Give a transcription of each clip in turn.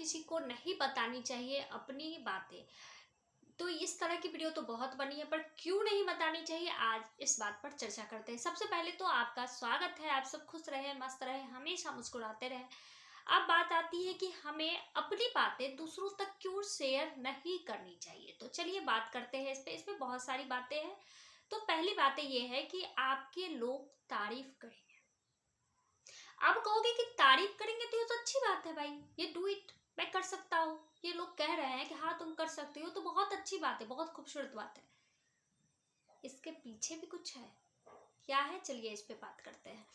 किसी को नहीं बतानी चाहिए अपनी बातें। तो इस तरह की वीडियो तो बहुत बनी है, पर क्यों नहीं बतानी चाहिए, आज इस बात पर चर्चा करते हैं। सबसे पहले तो आपका स्वागत है, आप सब खुश रहे, मस्त रहे, हमेशा मुस्कुराते रहे। अब बात आती है कि हमें अपनी बातें दूसरों तक क्यों शेयर नहीं करनी चाहिए। तो चलिए बात करते हैं इस पे। इसमें बहुत सारी बातें हैं। तो पहली बातें ये है कि आपके लोग तारीफ करेंगे। आप कहोगे कि तारीफ करेंगे तो ये तो अच्छी बात है भाई, ये डू इट, मैं कर सकता हूँ। ये लोग कह रहे हैं कि हाँ तुम कर सकते हो, तो बहुत अच्छी बात है, बहुत खूबसूरत बात है। इसके पीछे भी कुछ है, क्या है, चलिए इस पे बात करते हैं।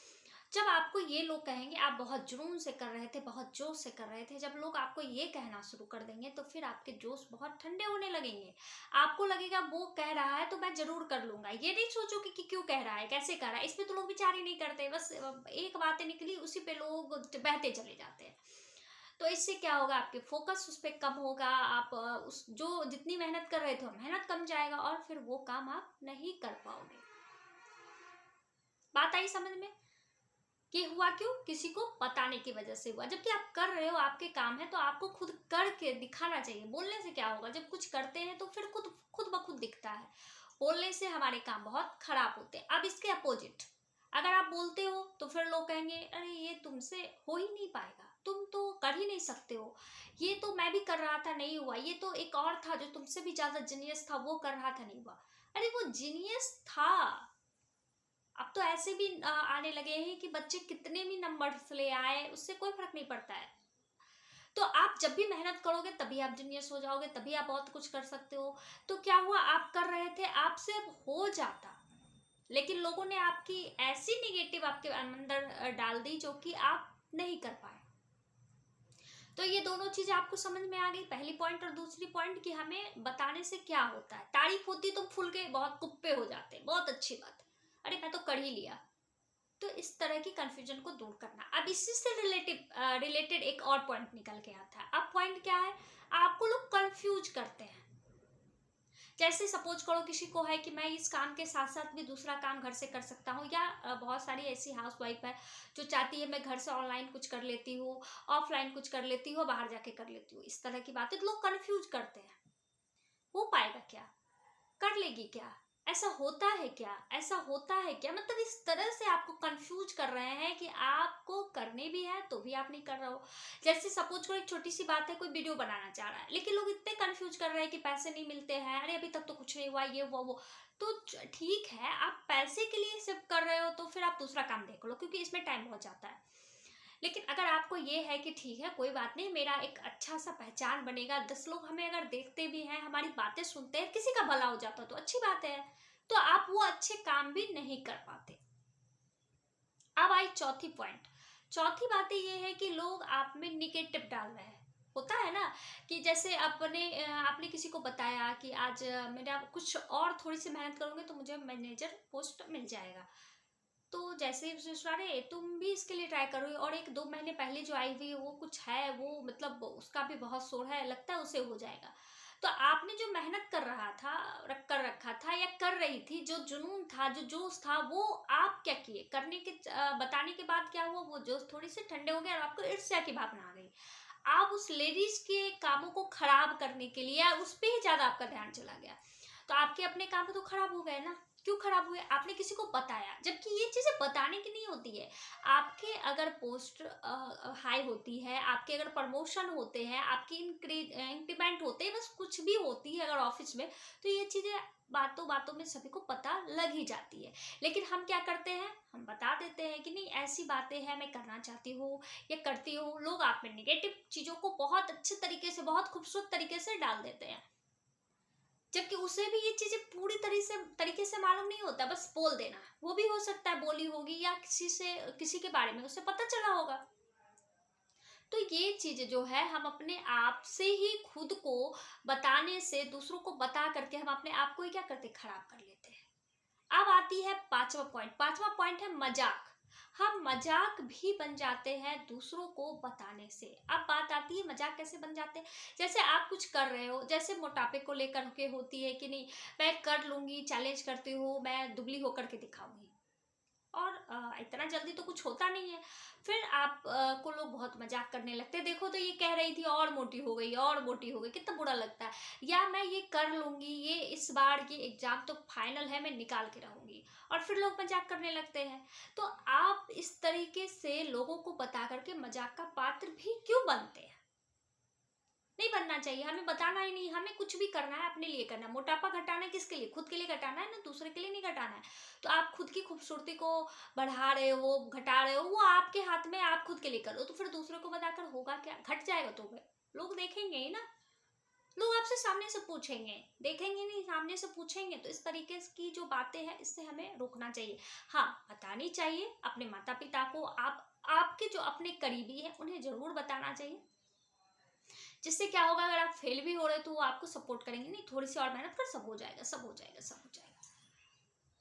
जब आपको ये लोग कहेंगे, आप बहुत जुनून से कर रहे थे, बहुत जोश से कर रहे थे, जब लोग आपको ये कहना शुरू कर देंगे तो फिर आपके जोश बहुत ठंडे होने लगेंगे। आपको लगेगा वो कह रहा है तो मैं जरूर कर लूंगा। ये नहीं सोचोगे कि क्यों कह रहा है, कैसे कह रहा है, इस पे तो लोग विचार ही नहीं करते। बस एक बातें निकली उसी पे लोग बहते चले जाते हैं। तो इससे क्या होगा, आपके फोकस उस पर कम होगा, आप उस जो जितनी मेहनत कर रहे थे मेहनत कम जाएगा और फिर वो काम आप नहीं कर पाओगे। बात आई समझ में? कि हुआ क्यों, किसी को बताने की वजह से हुआ। जबकि आप कर रहे हो, आपके काम है, तो आपको खुद करके दिखाना चाहिए। बोलने से क्या होगा, जब कुछ करते हैं तो फिर खुद खुद ब खुद दिखता है। बोलने से हमारे काम बहुत खराब होते हैं। अब इसके अपोजिट, अगर आप बोलते हो तो फिर लोग कहेंगे अरे ये तुमसे हो ही नहीं पाएगा, तुम तो कर ही नहीं सकते हो, ये तो मैं भी कर रहा था नहीं हुआ, ये तो एक और था जो तुमसे भी ज्यादा जीनियस था, वो कर रहा था नहीं हुआ। अरे वो जीनियस था, अब तो ऐसे भी आने लगे हैं कि बच्चे कितने भी नंबर्स ले आए उससे कोई फर्क नहीं पड़ता है। तो आप जब भी मेहनत करोगे तभी आप जीनियस हो जाओगे, तभी आप बहुत कुछ कर सकते हो। तो क्या हुआ, आप कर रहे थे, आपसे अब हो जाता, लेकिन लोगों ने आपकी ऐसी निगेटिव आपके अंदर डाल दी जो कि आप नहीं कर पाए। तो ये दोनों चीजें आपको समझ में आ गई, पहली पॉइंट। और दूसरी पॉइंट कि हमें बताने से क्या होता है। तारीफ होती तो फुल के बहुत कुप्पे हो जाते, बहुत अच्छी बात, अरे मैं तो कर ही लिया। तो इस तरह की कंफ्यूजन को दूर करना। अब इसी से रिलेटेड एक और पॉइंट निकल के आता है। अब पॉइंट क्या है, आपको लोग कंफ्यूज करते हैं। जैसे सपोज करो किसी को है कि मैं इस काम के साथ साथ भी दूसरा काम घर से कर सकता हूँ, या बहुत सारी ऐसी हाउस वाइफ है जो चाहती है मैं घर से ऑनलाइन कुछ कर लेती हूँ, ऑफलाइन कुछ कर लेती हूँ, बाहर जाके कर लेती हूँ। इस तरह की बातें तो लोग कंफ्यूज करते हैं। हो पाएगा क्या, कर लेगी क्या, ऐसा होता है क्या, ऐसा होता है क्या, मतलब इस तरह से आपको कंफ्यूज कर रहे हैं कि आपको करने भी है तो भी आप नहीं कर रहे हो। जैसे सपोज करो एक छोटी सी बात है, कोई वीडियो बनाना चाह रहा है लेकिन लोग इतने कंफ्यूज कर रहे हैं कि पैसे नहीं मिलते हैं, अरे अभी तक तो कुछ नहीं हुआ, ये वो। तो ठीक है, आप पैसे के लिए सिर्फ कर रहे हो तो फिर आप दूसरा काम देख लो, क्योंकि इसमें टाइम बहुत जाता है। लेकिन अगर आपको ये है कि ठीक है कोई बात नहीं, मेरा एक अच्छा सा पहचान बनेगा, 10 लोग हमें अगर देखते भी हैं, हमारी बातें सुनते हैं, किसी का भला हो जाता तो अच्छी बात है। तो आप वो अच्छे काम भी नहीं कर पाते। अब आई चौथी पॉइंट। चौथी बात ये है कि लोग आप में निगेटिव डाल रहे हैं। होता है ना कि जैसे आपने किसी को बताया कि आज मेरा कुछ और थोड़ी सी मेहनत करूंगे तो मुझे मैनेजर पोस्ट मिल जाएगा। तो जैसे ही सोच रहा, अरे तुम भी इसके लिए ट्राई करो, और 1-2 महीने पहले जो आई हुई है वो कुछ है, वो मतलब उसका भी बहुत शोर है, लगता है उसे हो जाएगा। तो आपने जो मेहनत कर रहा था, कर रखा था या कर रही थी, जो जुनून था, जो जोश था, वो आप क्या किए, करने के बताने के बाद क्या हुआ, वो जोश थोड़ी से ठंडे हो गए और आपको ईर्ष्या की भावना आ गई। आप उस लेडीज के कामों को खराब करने के लिए उस पर ही ज्यादा आपका ध्यान चला गया। तो आपके अपने काम तो खराब हो गए ना। क्यों खराब हुए, आपने किसी को बताया, जबकि ये चीजें बताने की नहीं होती है। आपके अगर पोस्ट हाई होती है, आपके अगर प्रमोशन होते हैं, आपकी इंक्रीमेंट होते हैं, बस कुछ भी होती है अगर ऑफिस में, तो ये चीजें बातों बातों में सभी को पता लग ही जाती है। लेकिन हम क्या करते हैं, हम बता देते हैं कि नहीं ऐसी बातें हैं, मैं करना चाहती हूँ, ये करती हूँ। लोग आप में निगेटिव चीजों को बहुत अच्छे तरीके से, बहुत खूबसूरत तरीके से डाल देते हैं, जबकि उसे भी ये चीजें पूरी तरीके से मालूम नहीं होता, बस बोल देना। वो भी हो सकता है बोली होगी या किसी के बारे में उसे पता चला होगा। तो ये चीज जो है, हम अपने आप से ही खुद को बताने से, दूसरों को बता करके हम अपने आप को ही क्या करते, खराब कर लेते हैं। अब आती है पांचवा पॉइंट। पांचवा पॉइंट है मजाक। हम मजाक भी बन जाते हैं दूसरों को बताने से। अब बात आती है मजाक कैसे बन जाते हैं। जैसे आप कुछ कर रहे हो, जैसे मोटापे को लेकर के होती है कि नहीं मैं कर लूंगी, चैलेंज करती हूँ, मैं दुबली होकर के दिखाऊंगी, और इतना जल्दी तो कुछ होता नहीं है। फिर आप को लोग बहुत मजाक करने लगते हैं, देखो तो ये कह रही थी और मोटी हो गई और मोटी हो गई, कितना बुरा लगता है। या मैं ये कर लूंगी, ये इस बार ये एग्जाम तो फाइनल है, मैं निकाल के रहूंगी, और फिर लोग मजाक करने लगते हैं। तो आप इस तरीके से लोगों को बता करके मजाक का पात्र भी क्यों बनते हैं? नहीं बनना चाहिए। हमें बताना ही नहीं, हमें कुछ भी करना है अपने लिए करना है। मोटापा घटाना है किसके लिए? खुद के लिए घटाना है ना, दूसरे के लिए नहीं घटाना है। तो आप खुद की खूबसूरती को बढ़ा रहे हो, घटा रहे हो, वो आपके हाथ में, आप खुद के लिए करो। तो फिर दूसरे को बताकर होगा क्या? घट जाएगा तो लोग देखेंगे ही ना। लोग आपसे सामने से पूछेंगे, देखेंगे नहीं, सामने से पूछेंगे। तो इस तरीके की जो बातें हैं, इससे हमें रोकना चाहिए। हाँ, बतानी चाहिए अपने माता पिता को, आपके जो अपने करीबी हैं उन्हें जरूर बताना चाहिए। जिससे क्या होगा, अगर आप फेल भी हो रहे तो वो आपको सपोर्ट करेंगे, नहीं थोड़ी सी और मेहनत कर, सब हो जाएगा, सब हो जाएगा, सब हो जाएगा।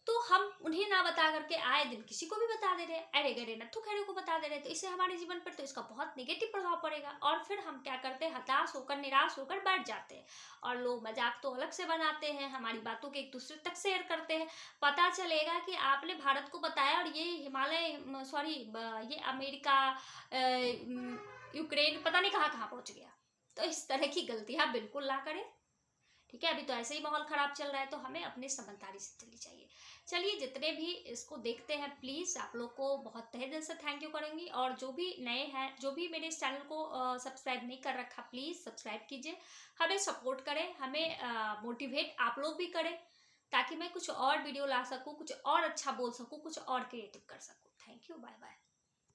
तो हम उन्हें ना बता करके आए दिन किसी को भी बता दे रहे, अरे गरे नत्थु खैरे को बता दे रहे, तो इससे हमारे जीवन पर तो इसका बहुत नेगेटिव प्रभाव पड़ेगा। और फिर हम क्या करते हैं, हताश होकर, निराश होकर बैठ जाते हैं। और लोग मजाक तो अलग से बनाते हैं, हमारी बातों के एक दूसरे तक शेयर करते हैं। पता चलेगा कि आपने भारत को बताया और ये हिमालय, सॉरी, ये अमेरिका, यूक्रेन, पता नहीं कहाँ कहाँ पहुंच गया। तो इस तरह की गलतियां बिल्कुल ना करें। ठीक है, अभी तो ऐसे ही माहौल खराब चल रहा है, तो हमें अपने समझदारी से चलनी चाहिए। चलिए, जितने भी इसको देखते हैं, प्लीज़ आप लोग को बहुत तहे दिल से थैंक यू करेंगी। और जो भी नए हैं, जो भी मेरे इस चैनल को सब्सक्राइब नहीं कर रखा, प्लीज़ सब्सक्राइब कीजिए, हमें सपोर्ट करें, हमें मोटिवेट आप लोग भी करें, ताकि मैं कुछ और वीडियो ला सकूँ, कुछ और अच्छा बोल सकूँ, कुछ और क्रिएटिव कर सकूँ। Thank you, bye bye.